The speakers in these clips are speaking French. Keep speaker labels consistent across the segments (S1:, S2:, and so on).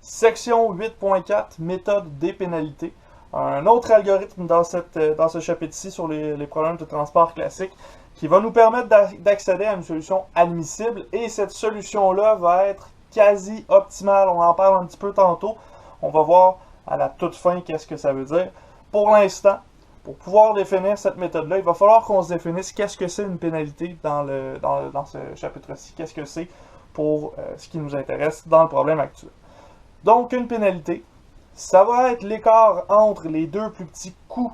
S1: Section 8.4, méthode des pénalités. Un autre algorithme dans ce chapitre-ci sur les problèmes de transport classiques qui va nous permettre d'accéder à une solution admissible. Et cette solution-là va être quasi optimale. On en parle un petit peu tantôt. On va voir à la toute fin qu'est-ce que ça veut dire. Pour l'instant, pour pouvoir définir cette méthode-là, il va falloir qu'on se définisse qu'est-ce que c'est une pénalité dans ce chapitre-ci. Qu'est-ce que c'est pour ce qui nous intéresse dans le problème actuel. Donc, une pénalité, ça va être l'écart entre les deux plus petits coûts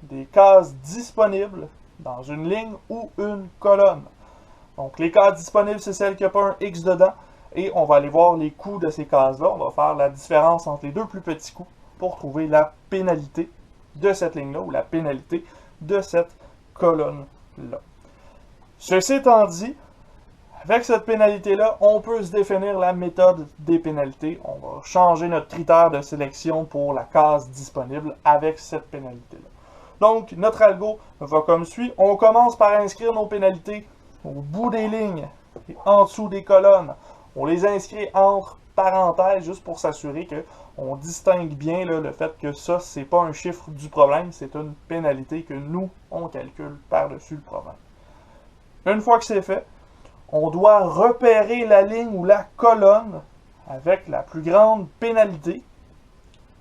S1: des cases disponibles dans une ligne ou une colonne. Donc, les cases disponibles, c'est celles qui n'ont pas un X dedans. Et on va aller voir les coûts de ces cases-là. On va faire la différence entre les deux plus petits coûts pour trouver la pénalité de cette ligne-là ou la pénalité de cette colonne-là. Ceci étant dit, avec cette pénalité-là, on peut se définir la méthode des pénalités. On va changer notre critère de sélection pour la case disponible avec cette pénalité-là. Donc, notre algo va comme suit. On commence par inscrire nos pénalités au bout des lignes et en dessous des colonnes. On les inscrit entre parenthèses juste pour s'assurer qu'on distingue bien là, le fait que ça, c'est pas un chiffre du problème, c'est une pénalité que nous, on calcule par-dessus le problème. Une fois que c'est fait, on doit repérer la ligne ou la colonne avec la plus grande pénalité.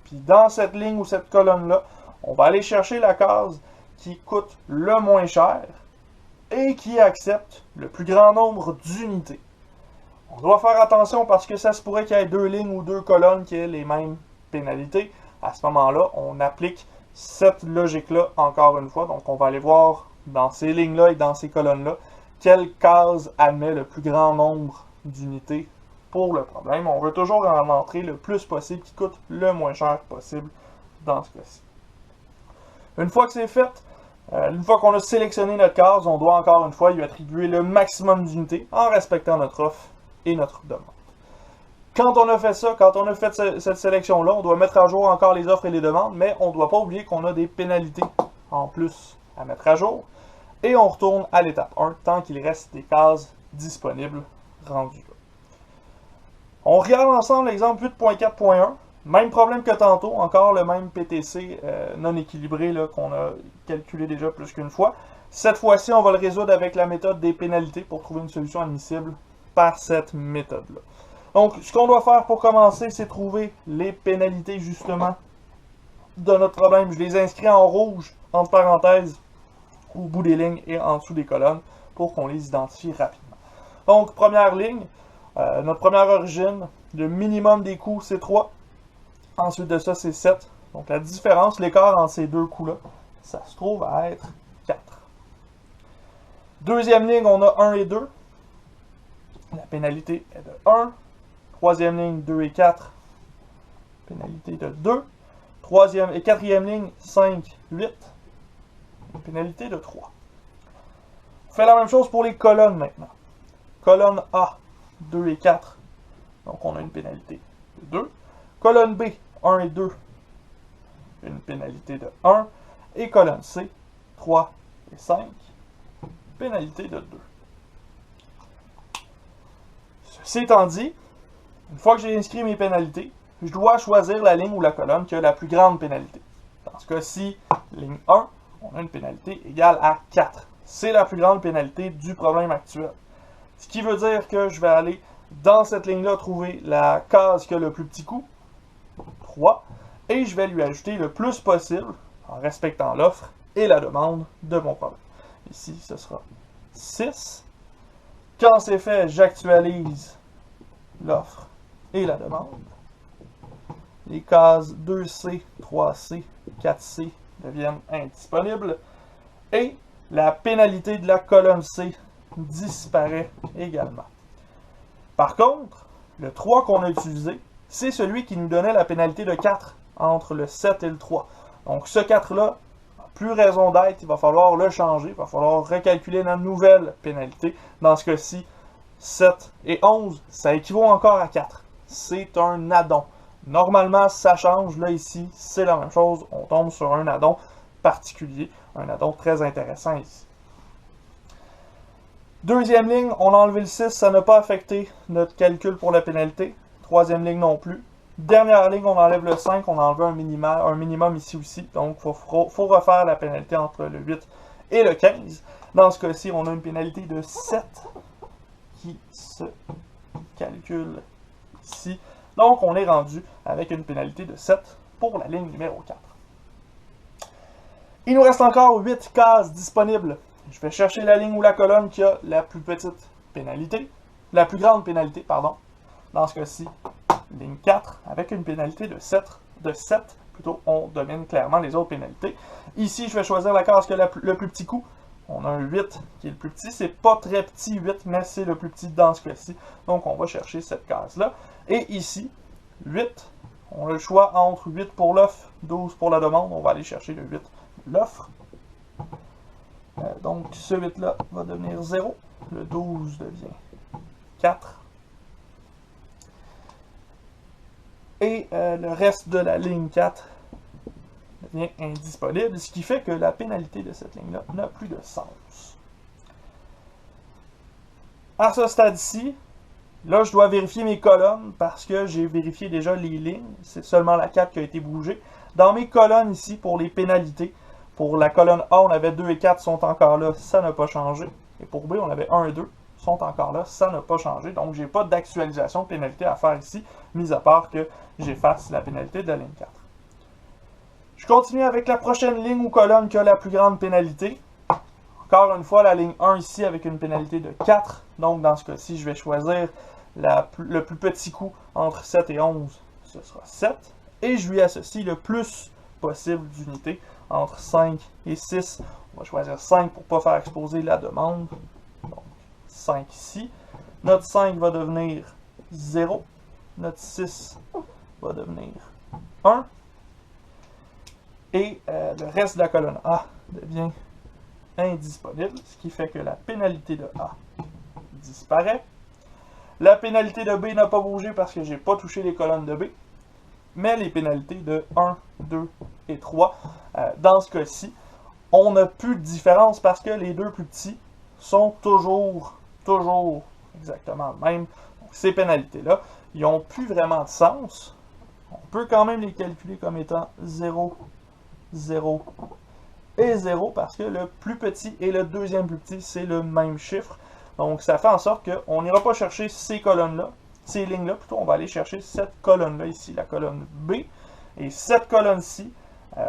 S1: Puis dans cette ligne ou cette colonne-là, on va aller chercher la case qui coûte le moins cher et qui accepte le plus grand nombre d'unités. On doit faire attention parce que ça se pourrait qu'il y ait deux lignes ou deux colonnes qui aient les mêmes pénalités. À ce moment-là, on applique cette logique-là encore une fois. Donc on va aller voir dans ces lignes-là et dans ces colonnes-là quelle case admet le plus grand nombre d'unités pour le problème. On veut toujours en entrer le plus possible qui coûte le moins cher possible dans ce cas-ci. Une fois que c'est fait, une fois qu'on a sélectionné notre case, on doit encore une fois lui attribuer le maximum d'unités en respectant notre offre et notre demande. Quand on a fait ça, quand on a fait cette sélection-là, on doit mettre à jour encore les offres et les demandes, mais on ne doit pas oublier qu'on a des pénalités en plus à mettre à jour. Et on retourne à l'étape 1, tant qu'il reste des cases disponibles rendues là. On regarde ensemble l'exemple 8.4.1. Même problème que tantôt, encore le même PTC non équilibré qu'on a calculé déjà plus qu'une fois. Cette fois-ci, on va le résoudre avec la méthode des pénalités pour trouver une solution admissible par cette méthode-là. Donc, ce qu'on doit faire pour commencer, c'est trouver les pénalités justement de notre problème. Je les inscris en rouge, entre parenthèses, au bout des lignes et en dessous des colonnes pour qu'on les identifie rapidement. Donc, première ligne, notre première origine, le minimum des coûts, c'est 3. Ensuite de ça, c'est 7. Donc, la différence, l'écart entre ces deux coûts-là, ça se trouve à être 4. Deuxième ligne, on a 1 et 2. La pénalité est de 1. Troisième ligne, 2 et 4. Pénalité de 2. Troisième et quatrième ligne, 5, 8. Une pénalité de 3. On fait la même chose pour les colonnes maintenant. Colonne A, 2 et 4. Donc on a une pénalité de 2. Colonne B, 1 et 2. Une pénalité de 1. Et colonne C, 3 et 5. Pénalité de 2. Ceci étant dit, une fois que j'ai inscrit mes pénalités, je dois choisir la ligne ou la colonne qui a la plus grande pénalité. Dans ce cas-ci, ligne 1, on a une pénalité égale à 4. C'est la plus grande pénalité du problème actuel. Ce qui veut dire que je vais aller dans cette ligne-là trouver la case qui a le plus petit coût, 3, et je vais lui ajouter le plus possible en respectant l'offre et la demande de mon problème. Ici, ce sera 6. Quand c'est fait, j'actualise l'offre et la demande. Les cases 2C, 3C, 4C deviennent indisponibles. Et la pénalité de la colonne C disparaît également. Par contre, le 3 qu'on a utilisé, c'est celui qui nous donnait la pénalité de 4 entre le 7 et le 3. Donc ce 4-là n'a plus raison d'être, il va falloir le changer, il va falloir recalculer la nouvelle pénalité. Dans ce cas-ci, 7 et 11, ça équivaut encore à 4. C'est un addon. Normalement, ça change. Là, ici, c'est la même chose. On tombe sur un addon particulier. Un addon très intéressant ici. Deuxième ligne, on a enlevé le 6. Ça n'a pas affecté notre calcul pour la pénalité. Troisième ligne non plus. Dernière ligne, on enlève le 5, on enlève un minimum ici aussi. Donc, il faut refaire la pénalité entre le 8 et le 15. Dans ce cas-ci, on a une pénalité de 7 qui se calcule ici. Donc, on est rendu avec une pénalité de 7 pour la ligne numéro 4. Il nous reste encore 8 cases disponibles. Je vais chercher la ligne ou la colonne qui a la plus petite pénalité, la plus grande pénalité, pardon. Dans ce cas-ci, ligne 4, avec une pénalité de 7, plutôt, on domine clairement les autres pénalités. Ici, je vais choisir la case qui a le plus petit coup. On a un 8 qui est le plus petit. C'est pas très petit 8, mais c'est le plus petit dans ce cas-ci. Donc, on va chercher cette case-là. Et ici, 8, on a le choix entre 8 pour l'offre, 12 pour la demande. On va aller chercher le 8 l'offre. Donc, ce 8-là va devenir 0. Le 12 devient 4. Et le reste de la ligne 4 devient indisponible, ce qui fait que la pénalité de cette ligne-là n'a plus de sens. À ce stade-ci, là, je dois vérifier mes colonnes parce que j'ai vérifié déjà les lignes. C'est seulement la 4 qui a été bougée. Dans mes colonnes ici, pour les pénalités, pour la colonne A, on avait 2 et 4 sont encore là, ça n'a pas changé. Et pour B, on avait 1 et 2 sont encore là, ça n'a pas changé. Donc, j'ai pas d'actualisation de pénalité à faire ici, mis à part que j'efface la pénalité de la ligne 4. Je continue avec la prochaine ligne ou colonne qui a la plus grande pénalité. Encore une fois, la ligne 1 ici avec une pénalité de 4. Donc, dans ce cas-ci, je vais choisir le plus petit coup entre 7 et 11. Ce sera 7. Et je lui associe le plus possible d'unités entre 5 et 6. On va choisir 5 pour ne pas faire exposer la demande. Donc, 5 ici. Notre 5 va devenir 0. Notre 6 va devenir 1. Et le reste de la colonne A devient indisponible, ce qui fait que la pénalité de A disparaît. La pénalité de B n'a pas bougé parce que je n'ai pas touché les colonnes de B, mais les pénalités de 1, 2 et 3, dans ce cas-ci, on n'a plus de différence parce que les deux plus petits sont toujours exactement le même. Donc, ces pénalités-là, ils n'ont plus vraiment de sens. On peut quand même les calculer comme étant 0, 0 et 0 parce que le plus petit et le deuxième plus petit, c'est le même chiffre. Donc, ça fait en sorte qu'on n'ira pas chercher ces colonnes-là, ces lignes-là, plutôt on va aller chercher cette colonne-là ici, la colonne B. Et cette colonne-ci,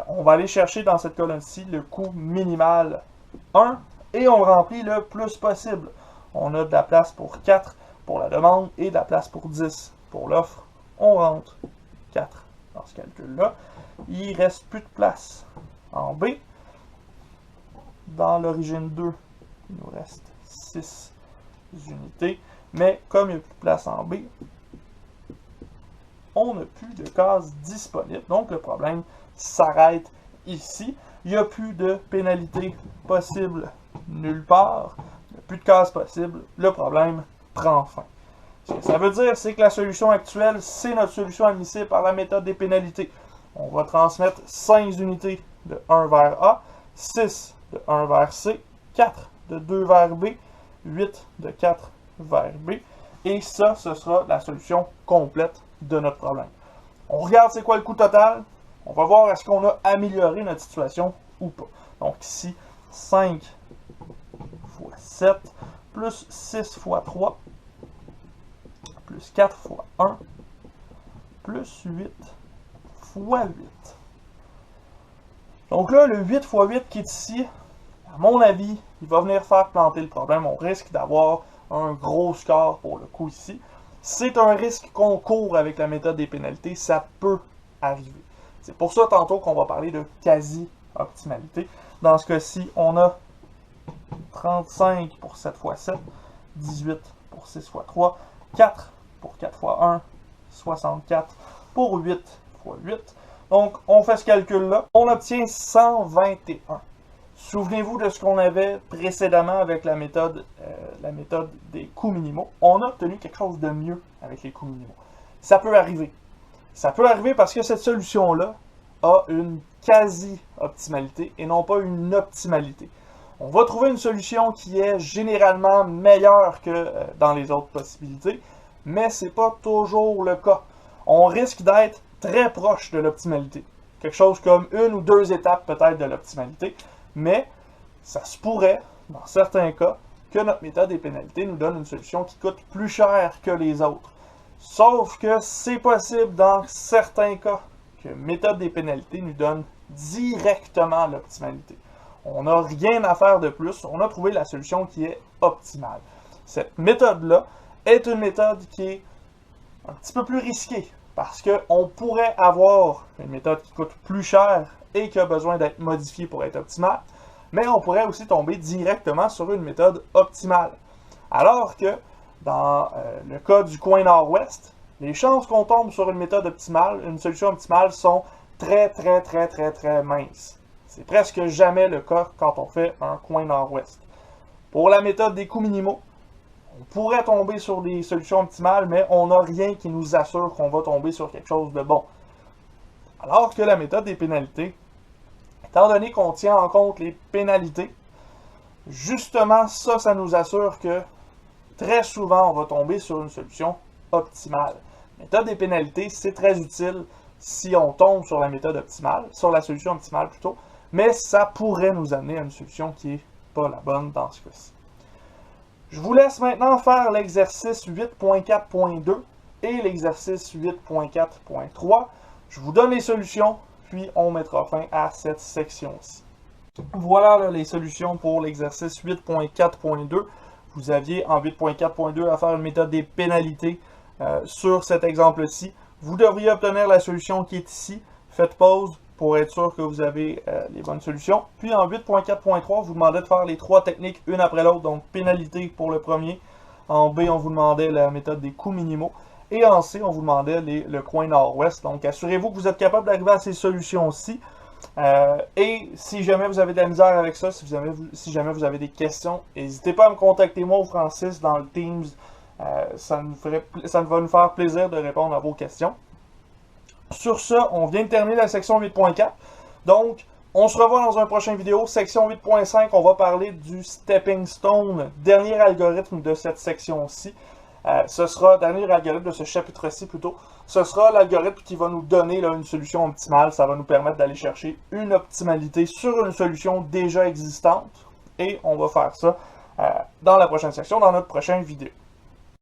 S1: on va aller chercher dans cette colonne-ci le coût minimal 1 et on remplit le plus possible. On a de la place pour 4 pour la demande et de la place pour 10 pour l'offre. On rentre 4 dans ce calcul-là. Il ne reste plus de place en B. Dans l'origine 2, il nous reste 6 unités. Mais comme il n'y a plus de place en B, on n'a plus de cases disponibles. Donc le problème s'arrête ici. Il n'y a plus de pénalité possible nulle part. Il n'y a plus de cases possibles. Le problème prend fin. Ce que ça veut dire, c'est que la solution actuelle, c'est notre solution admissible par la méthode des pénalités. On va transmettre 5 unités de 1 vers A, 6 de 1 vers C, 4 de 2 vers B, 8 de 4 vers B. Et ça, ce sera la solution complète de notre problème. On regarde c'est quoi le coût total. On va voir est-ce qu'on a amélioré notre situation ou pas. Donc ici, 5 fois 7, plus 6 fois 3, plus 4 fois 1, plus 8 fois 8. Donc là, le 8 fois 8 qui est ici, à mon avis, il va venir faire planter le problème. On risque d'avoir un gros score pour le coup ici. C'est un risque qu'on court avec la méthode des pénalités. Ça peut arriver. C'est pour ça tantôt qu'on va parler de quasi-optimalité. Dans ce cas-ci, on a 35 pour 7 fois 7, 18 pour 6 fois 3, 4 pour 4 fois 1, 64 pour 8 fois 8. Donc, on fait ce calcul-là. On obtient 121. Souvenez-vous de ce qu'on avait précédemment avec la méthode des coûts minimaux. On a obtenu quelque chose de mieux avec les coûts minimaux. Ça peut arriver. Ça peut arriver parce que cette solution-là a une quasi-optimalité et non pas une optimalité. On va trouver une solution qui est généralement meilleure que dans les autres possibilités, mais ce n'est pas toujours le cas. on risque d'être très proche de l'optimalité. Quelque chose comme 1 ou 2 étapes peut-être de l'optimalité, mais ça se pourrait, dans certains cas, que notre méthode des pénalités nous donne une solution qui coûte plus cher que les autres. Sauf que c'est possible dans certains cas que la méthode des pénalités nous donne directement l'optimalité. On n'a rien à faire de plus, on a trouvé la solution qui est optimale. Cette méthode-là est une méthode qui est un petit peu plus risquée, parce qu'on pourrait avoir une méthode qui coûte plus cher et qui a besoin d'être modifiée pour être optimale, mais on pourrait aussi tomber directement sur une méthode optimale. Alors que dans le cas du coin nord-ouest, les chances qu'on tombe sur une méthode optimale, une solution optimale, sont très minces. C'est presque jamais le cas quand on fait un coin nord-ouest. Pour la méthode des coûts minimaux, on pourrait tomber sur des solutions optimales, mais on n'a rien qui nous assure qu'on va tomber sur quelque chose de bon. Alors que la méthode des pénalités, étant donné qu'on tient en compte les pénalités, justement ça nous assure que très souvent on va tomber sur une solution optimale. La méthode des pénalités, c'est très utile si on tombe sur la méthode optimale, sur la solution optimale plutôt, mais ça pourrait nous amener à une solution qui n'est pas la bonne dans ce cas-ci. Je vous laisse maintenant faire l'exercice 8.4.2 et l'exercice 8.4.3. Je vous donne les solutions, puis on mettra fin à cette section-ci. Voilà là, les solutions pour l'exercice 8.4.2. Vous aviez en 8.4.2 à faire une méthode des pénalités sur cet exemple-ci. Vous devriez obtenir la solution qui est ici. Faites pause pour être sûr que vous avez les bonnes solutions. Puis en 8.4.3, vous demandait de faire les 3 techniques une après l'autre. Donc pénalité pour le premier. En B, on vous demandait la méthode des coûts minimaux. Et en C, on vous demandait le coin nord-ouest. Donc assurez-vous que vous êtes capable d'arriver à ces solutions-ci. Et si jamais vous avez de la misère avec ça, si jamais vous avez des questions, n'hésitez pas à me contacter moi ou Francis dans le Teams. Ça va nous faire plaisir de répondre à vos questions. Sur ce, on vient de terminer la section 8.4. Donc, on se revoit dans une prochaine vidéo. Section 8.5, on va parler du stepping stone, dernier algorithme de cette section-ci. Dernier algorithme de ce chapitre-ci plutôt. Ce sera l'algorithme qui va nous donner là, une solution optimale. Ça va nous permettre d'aller chercher une optimalité sur une solution déjà existante. Et on va faire ça dans la prochaine section, dans notre prochaine vidéo.